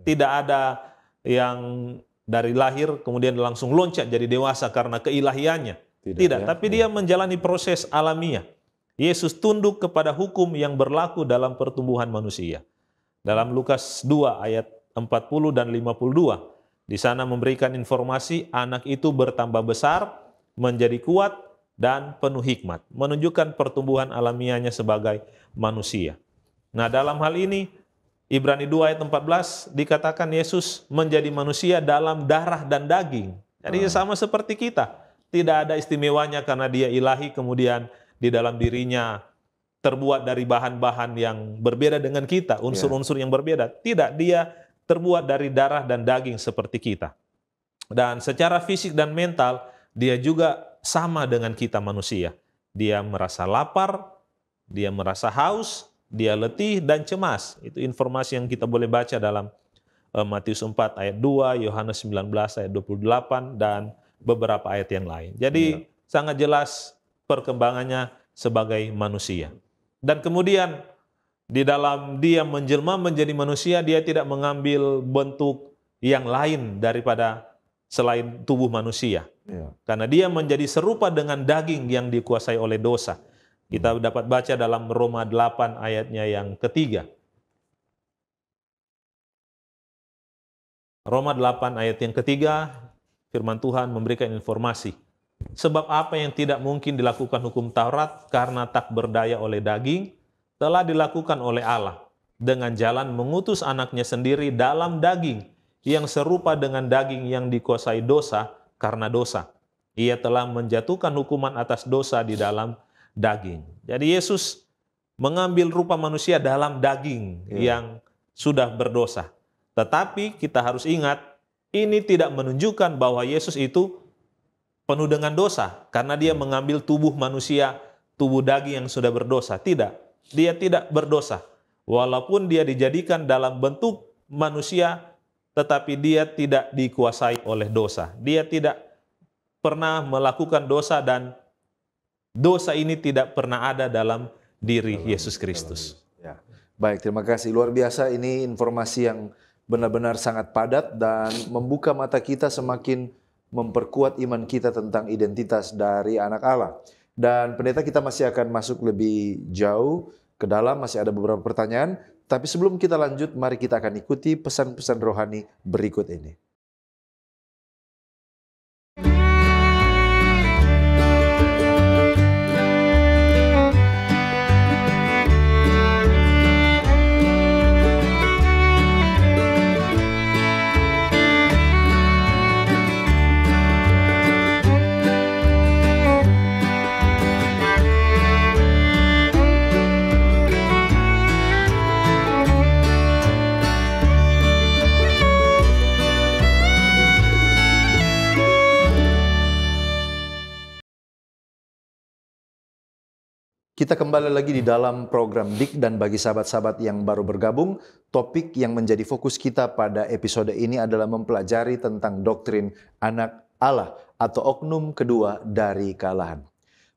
Tidak ada yang dari lahir kemudian langsung loncat jadi dewasa karena keilahiannya. Tidak, tapi dia menjalani proses alamiah. Yesus tunduk kepada hukum yang berlaku dalam pertumbuhan manusia. Dalam Lukas 2 ayat 40 dan 52, di sana memberikan informasi anak itu bertambah besar, menjadi kuat, dan penuh hikmat, menunjukkan pertumbuhan alamiahnya sebagai manusia. Nah, dalam hal ini, Ibrani 2 ayat 14 dikatakan Yesus menjadi manusia dalam darah dan daging. Jadi sama seperti kita. Tidak ada istimewanya karena dia ilahi, kemudian di dalam dirinya terbuat dari bahan-bahan yang berbeda dengan kita, unsur-unsur yang berbeda. Tidak, dia terbuat dari darah dan daging seperti kita. Dan secara fisik dan mental, dia juga sama dengan kita manusia. Dia merasa lapar, dia merasa haus, dia letih dan cemas. Itu informasi yang kita boleh baca dalam Matius 4 ayat 2, Yohanes 19 ayat 28, dan beberapa ayat yang lain. Jadi sangat jelas perkembangannya sebagai manusia. Dan kemudian di dalam dia menjelma menjadi manusia, dia tidak mengambil bentuk yang lain daripada selain tubuh manusia. Karena dia menjadi serupa dengan daging yang dikuasai oleh dosa. Kita dapat baca dalam Roma 8 ayatnya yang ketiga. Roma 8 ayat yang ketiga, firman Tuhan memberikan informasi. Sebab apa yang tidak mungkin dilakukan hukum Taurat karena tak berdaya oleh daging, telah dilakukan oleh Allah dengan jalan mengutus anaknya sendiri dalam daging yang serupa dengan daging yang dikuasai dosa karena dosa. Ia telah menjatuhkan hukuman atas dosa di dalam daging. Jadi Yesus mengambil rupa manusia dalam daging yang sudah berdosa. Tetapi kita harus ingat, ini tidak menunjukkan bahwa Yesus itu penuh dengan dosa, karena dia mengambil tubuh manusia, tubuh daging yang sudah berdosa. Tidak, dia tidak berdosa. Walaupun dia dijadikan dalam bentuk manusia, tetapi dia tidak dikuasai oleh dosa. Dia tidak pernah melakukan dosa dan dosa ini tidak pernah ada dalam diri Yesus Kristus. Ya. Baik, terima kasih. Luar biasa, ini informasi yang benar-benar sangat padat dan membuka mata kita, semakin memperkuat iman kita tentang identitas dari anak Allah. Dan pendeta, kita masih akan masuk lebih jauh ke dalam, masih ada beberapa pertanyaan. Tapi sebelum kita lanjut, mari kita akan ikuti pesan-pesan rohani berikut ini. Kita kembali lagi di dalam program DIK, dan bagi sahabat-sahabat yang baru bergabung, topik yang menjadi fokus kita pada episode ini adalah mempelajari tentang doktrin anak Allah atau oknum kedua dari kealahan.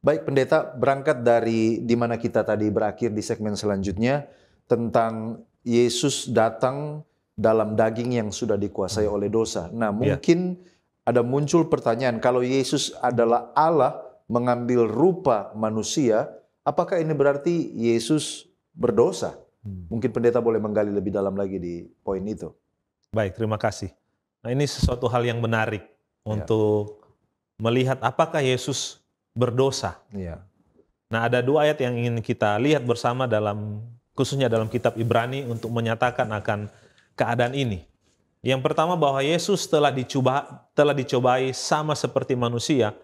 Baik pendeta, berangkat dari di mana kita tadi berakhir di segmen selanjutnya tentang Yesus datang dalam daging yang sudah dikuasai oleh dosa. Nah, mungkin ada muncul pertanyaan, kalau Yesus adalah Allah mengambil rupa manusia, apakah ini berarti Yesus berdosa? Mungkin pendeta boleh menggali lebih dalam lagi di poin itu. Baik, terima kasih. Nah, ini sesuatu hal yang menarik untuk melihat apakah Yesus berdosa. Nah, ada dua ayat yang ingin kita lihat bersama khususnya dalam kitab Ibrani untuk menyatakan akan keadaan ini. Yang pertama, bahwa Yesus telah dicobai sama seperti manusia,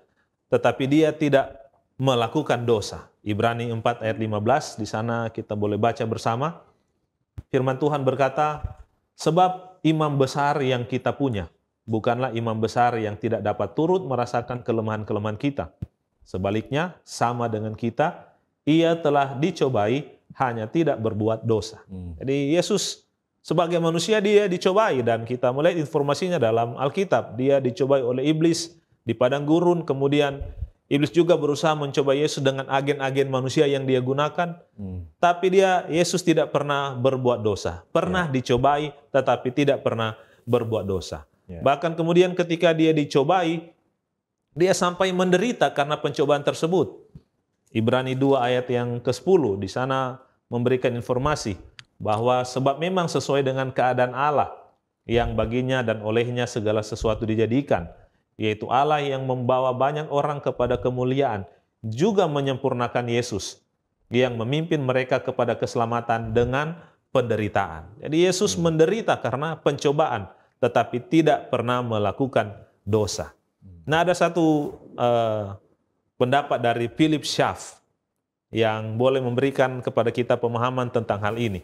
tetapi dia tidak melakukan dosa. Ibrani 4 ayat 15, di sana kita boleh baca bersama. Firman Tuhan berkata, sebab imam besar yang kita punya bukanlah imam besar yang tidak dapat turut merasakan kelemahan-kelemahan kita. Sebaliknya, sama dengan kita, ia telah dicobai, hanya tidak berbuat dosa. Jadi Yesus sebagai manusia dia dicobai, dan kita melihat informasinya dalam Alkitab. Dia dicobai oleh iblis di padang gurun, kemudian iblis juga berusaha mencoba Yesus dengan agen-agen manusia yang dia gunakan. Tapi Yesus tidak pernah berbuat dosa. Pernah dicobai, tetapi tidak pernah berbuat dosa. Bahkan kemudian ketika dia dicobai, dia sampai menderita karena pencobaan tersebut. Ibrani 2 ayat yang ke-10, di sana memberikan informasi bahwa sebab memang sesuai dengan keadaan Allah yang baginya dan olehnya segala sesuatu dijadikan, yaitu Allah yang membawa banyak orang kepada kemuliaan, juga menyempurnakan Yesus yang memimpin mereka kepada keselamatan dengan penderitaan. Jadi Yesus menderita karena pencobaan, tetapi tidak pernah melakukan dosa. Nah, ada satu pendapat dari Philip Schaff yang boleh memberikan kepada kita pemahaman tentang hal ini.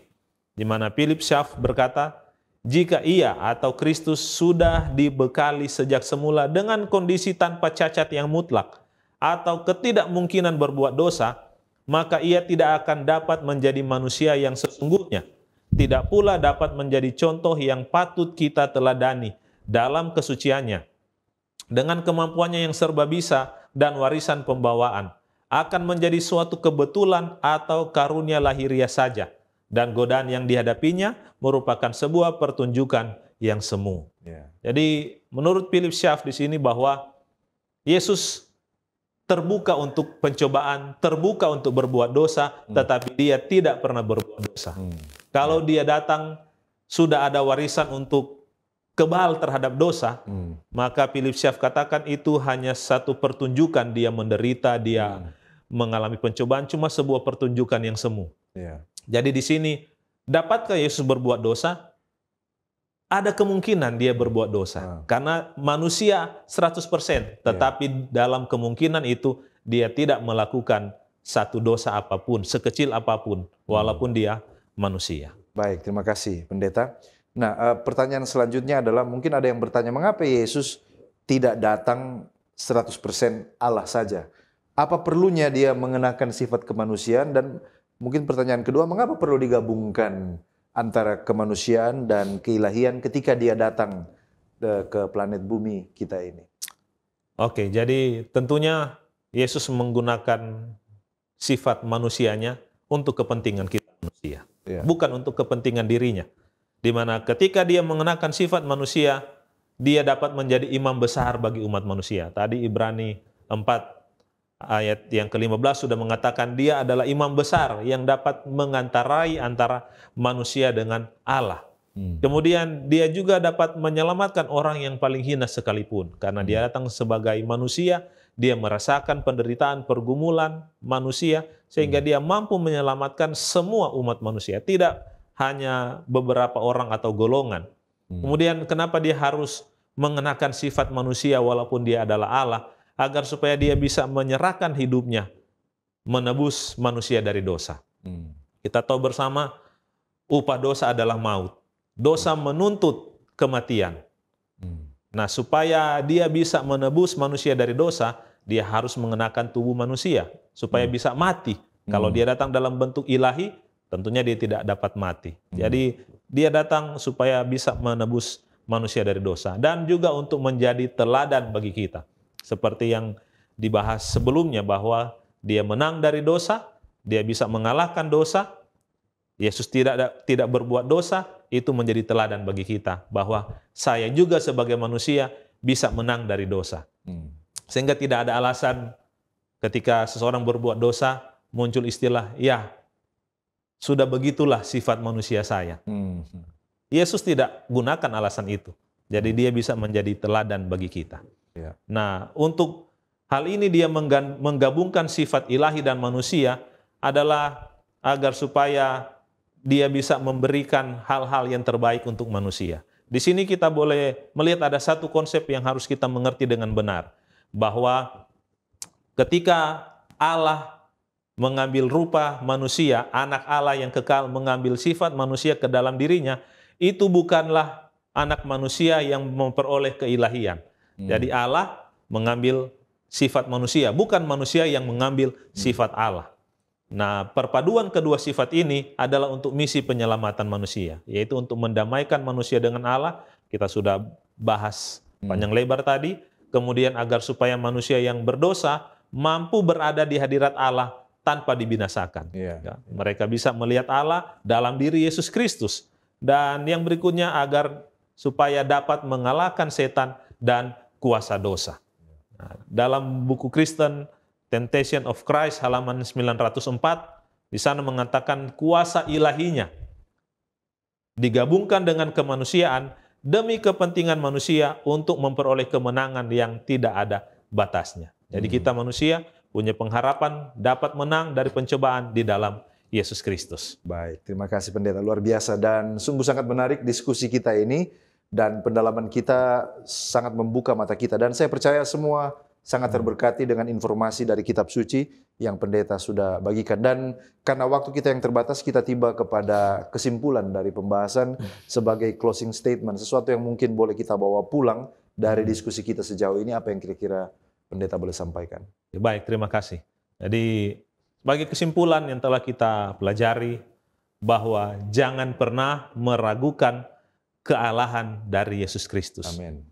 Di mana Philip Schaff berkata, jika ia atau Kristus sudah dibekali sejak semula dengan kondisi tanpa cacat yang mutlak atau ketidakmungkinan berbuat dosa, maka ia tidak akan dapat menjadi manusia yang sesungguhnya. Tidak pula dapat menjadi contoh yang patut kita teladani dalam kesuciannya. Dengan kemampuannya yang serba bisa dan warisan pembawaan, akan menjadi suatu kebetulan atau karunia lahiriah saja. Dan godaan yang dihadapinya merupakan sebuah pertunjukan yang semu. Jadi menurut Philip Schaff di sini bahwa Yesus terbuka untuk pencobaan, terbuka untuk berbuat dosa, tetapi dia tidak pernah berbuat dosa. Kalau dia datang sudah ada warisan untuk kebal terhadap dosa, maka Philip Schaff katakan itu hanya satu pertunjukan dia menderita, dia mengalami pencobaan, cuma sebuah pertunjukan yang semu. Jadi di sini, dapatkah Yesus berbuat dosa? Ada kemungkinan dia berbuat dosa. Karena manusia 100%, tetapi dalam kemungkinan itu dia tidak melakukan satu dosa apapun, sekecil apapun, walaupun dia manusia. Baik, terima kasih Pendeta. Nah, pertanyaan selanjutnya adalah mungkin ada yang bertanya, mengapa Yesus tidak datang 100% Allah saja? Apa perlunya dia mengenakan sifat kemanusiaan? Dan mungkin pertanyaan kedua, mengapa perlu digabungkan antara kemanusiaan dan keilahian ketika dia datang ke planet bumi kita ini? Oke, jadi tentunya Yesus menggunakan sifat manusianya untuk kepentingan kita manusia, bukan untuk kepentingan dirinya. Di mana ketika dia mengenakan sifat manusia, dia dapat menjadi imam besar bagi umat manusia. Tadi Ibrani 4 ayat yang ke-15 sudah mengatakan dia adalah imam besar yang dapat mengantarai antara manusia dengan Allah. Kemudian dia juga dapat menyelamatkan orang yang paling hina sekalipun. Karena dia datang sebagai manusia, dia merasakan penderitaan, pergumulan manusia, sehingga dia mampu menyelamatkan semua umat manusia. Tidak hanya beberapa orang atau golongan. Kemudian kenapa dia harus mengenakan sifat manusia walaupun dia adalah Allah? Agar supaya dia bisa menyerahkan hidupnya, menebus manusia dari dosa. Kita tahu bersama, upah dosa adalah maut. Dosa menuntut kematian. Nah, supaya dia bisa menebus manusia dari dosa, dia harus mengenakan tubuh manusia, supaya bisa mati. Kalau dia datang dalam bentuk ilahi, tentunya dia tidak dapat mati. Jadi, dia datang supaya bisa menebus manusia dari dosa. Dan juga untuk menjadi teladan bagi kita. Seperti yang dibahas sebelumnya bahwa dia menang dari dosa, dia bisa mengalahkan dosa. Yesus tidak berbuat dosa, itu menjadi teladan bagi kita bahwa saya juga sebagai manusia bisa menang dari dosa. Sehingga tidak ada alasan ketika seseorang berbuat dosa muncul istilah, ya sudah begitulah sifat manusia saya. Yesus tidak gunakan alasan itu. Jadi dia bisa menjadi teladan bagi kita. Nah, untuk hal ini dia menggabungkan sifat ilahi dan manusia adalah agar supaya dia bisa memberikan hal-hal yang terbaik untuk manusia. Di sini kita boleh melihat ada satu konsep yang harus kita mengerti dengan benar. Bahwa ketika Allah mengambil rupa manusia, anak Allah yang kekal mengambil sifat manusia ke dalam dirinya, itu bukanlah anak manusia yang memperoleh keilahian. Jadi Allah mengambil sifat manusia, bukan manusia yang mengambil sifat Allah. Nah, perpaduan kedua sifat ini adalah untuk misi penyelamatan manusia, yaitu untuk mendamaikan manusia dengan Allah. Kita sudah bahas panjang lebar tadi. Kemudian agar supaya manusia yang berdosa mampu berada di hadirat Allah tanpa dibinasakan. Mereka bisa melihat Allah dalam diri Yesus Kristus. Dan yang berikutnya agar supaya dapat mengalahkan setan dan kuasa dosa. Nah, dalam buku Kristen Temptation of Christ halaman 904 di sana mengatakan kuasa ilahinya digabungkan dengan kemanusiaan demi kepentingan manusia untuk memperoleh kemenangan yang tidak ada batasnya. Jadi kita manusia punya pengharapan dapat menang dari pencobaan di dalam Yesus Kristus. Baik, terima kasih Pendeta, luar biasa dan sungguh sangat menarik diskusi kita ini. Dan pendalaman kita sangat membuka mata kita. Dan saya percaya semua sangat terberkati dengan informasi dari kitab suci yang Pendeta sudah bagikan. Dan karena waktu kita yang terbatas, kita tiba kepada kesimpulan dari pembahasan sebagai closing statement. Sesuatu yang mungkin boleh kita bawa pulang dari diskusi kita sejauh ini. Apa yang kira-kira Pendeta boleh sampaikan? Baik, terima kasih. Jadi sebagai kesimpulan yang telah kita pelajari, bahwa jangan pernah meragukan kealahan dari Yesus Kristus. Amin.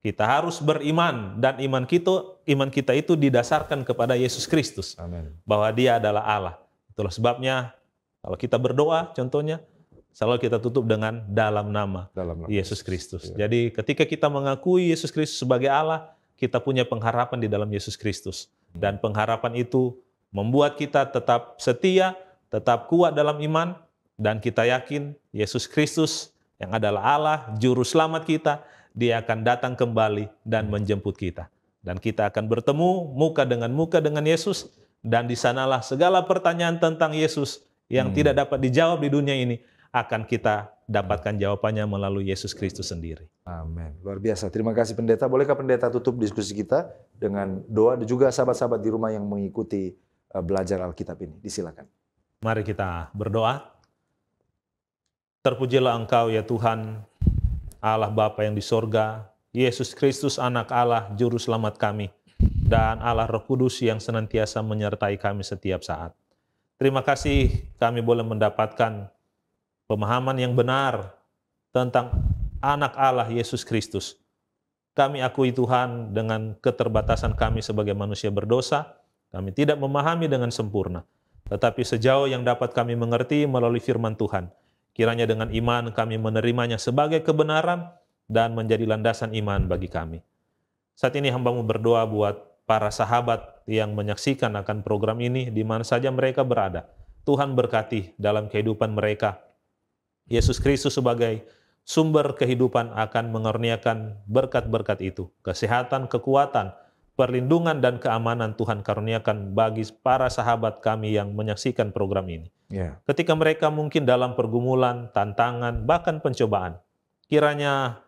Kita harus beriman dan iman kita itu didasarkan kepada Yesus Kristus. Amin. Bahwa Dia adalah Allah. Itulah sebabnya kalau kita berdoa contohnya selalu kita tutup dengan dalam nama Yesus Kristus. Jadi ketika kita mengakui Yesus Kristus sebagai Allah, kita punya pengharapan di dalam Yesus Kristus. Dan pengharapan itu membuat kita tetap setia, tetap kuat dalam iman, dan kita yakin Yesus Kristus yang adalah Allah, Juru Selamat kita, Dia akan datang kembali dan menjemput kita. Dan kita akan bertemu muka dengan Yesus, dan di sanalah segala pertanyaan tentang Yesus yang tidak dapat dijawab di dunia ini akan kita dapatkan jawabannya melalui Yesus Kristus sendiri. Amin. Luar biasa. Terima kasih pendeta. Bolehkah pendeta tutup diskusi kita dengan doa dan juga sahabat-sahabat di rumah yang mengikuti belajar Alkitab ini? Disilakan. Mari kita berdoa. Terpujilah Engkau ya Tuhan, Allah Bapa yang di sorga, Yesus Kristus anak Allah, Juru Selamat kami, dan Allah Roh Kudus yang senantiasa menyertai kami setiap saat. Terima kasih kami boleh mendapatkan pemahaman yang benar tentang anak Allah Yesus Kristus. Kami akui Tuhan dengan keterbatasan kami sebagai manusia berdosa, kami tidak memahami dengan sempurna. Tetapi sejauh yang dapat kami mengerti melalui firman Tuhan, kiranya dengan iman kami menerimanya sebagai kebenaran dan menjadi landasan iman bagi kami. Saat ini hamba-Mu berdoa buat para sahabat yang menyaksikan akan program ini di mana saja mereka berada. Tuhan berkati dalam kehidupan mereka. Yesus Kristus sebagai sumber kehidupan akan mengaruniakan berkat-berkat itu. Kesehatan, kekuatan, perlindungan, dan keamanan Tuhan karuniakan bagi para sahabat kami yang menyaksikan program ini. Ketika mereka mungkin dalam pergumulan, tantangan, bahkan pencobaan, kiranya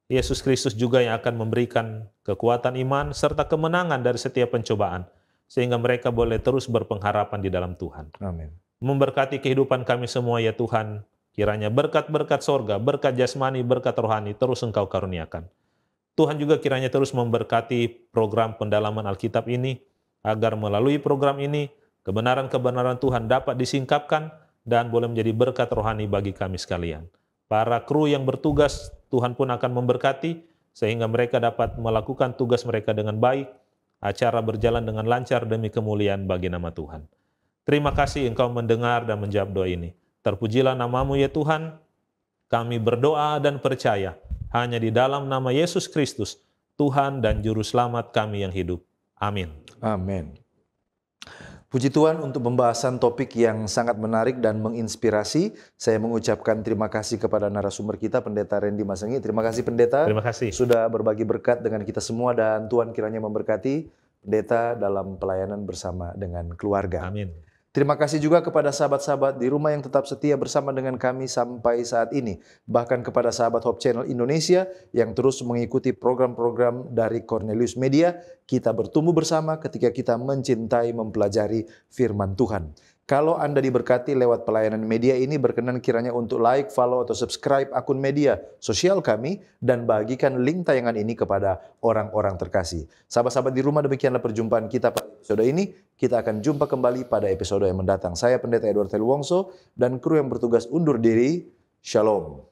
Yesus Kristus juga yang akan memberikan kekuatan iman serta kemenangan dari setiap pencobaan, sehingga mereka boleh terus berpengharapan di dalam Tuhan. Amin. Memberkati kehidupan kami semua ya Tuhan, kiranya berkat-berkat sorga, berkat jasmani, berkat rohani terus Engkau karuniakan. Tuhan juga kiranya terus memberkati program pendalaman Alkitab ini, agar melalui program ini, kebenaran-kebenaran Tuhan dapat disingkapkan dan boleh menjadi berkat rohani bagi kami sekalian. Para kru yang bertugas, Tuhan pun akan memberkati, sehingga mereka dapat melakukan tugas mereka dengan baik, acara berjalan dengan lancar demi kemuliaan bagi nama Tuhan. Terima kasih Engkau mendengar dan menjawab doa ini. Terpujilah nama-Mu ya Tuhan, kami berdoa dan percaya hanya di dalam nama Yesus Kristus, Tuhan dan Juru Selamat kami yang hidup. Amin. Amin. Puji Tuhan untuk pembahasan topik yang sangat menarik dan menginspirasi. Saya mengucapkan terima kasih kepada narasumber kita, Pendeta Randy Masengi. Terima kasih Pendeta. Terima kasih. Sudah berbagi berkat dengan kita semua dan Tuhan kiranya memberkati Pendeta dalam pelayanan bersama dengan keluarga. Amin. Terima kasih juga kepada sahabat-sahabat di rumah yang tetap setia bersama dengan kami sampai saat ini. Bahkan kepada sahabat Hope Channel Indonesia yang terus mengikuti program-program dari Cornelius Media. Kita bertumbuh bersama ketika kita mencintai mempelajari firman Tuhan. Kalau Anda diberkati lewat pelayanan media ini, berkenan kiranya untuk like, follow, atau subscribe akun media sosial kami dan bagikan link tayangan ini kepada orang-orang terkasih. Sahabat-sahabat di rumah, demikianlah perjumpaan kita pada episode ini. Kita akan jumpa kembali pada episode yang mendatang. Saya Pendeta Edward Taliwongso dan kru yang bertugas undur diri. Shalom.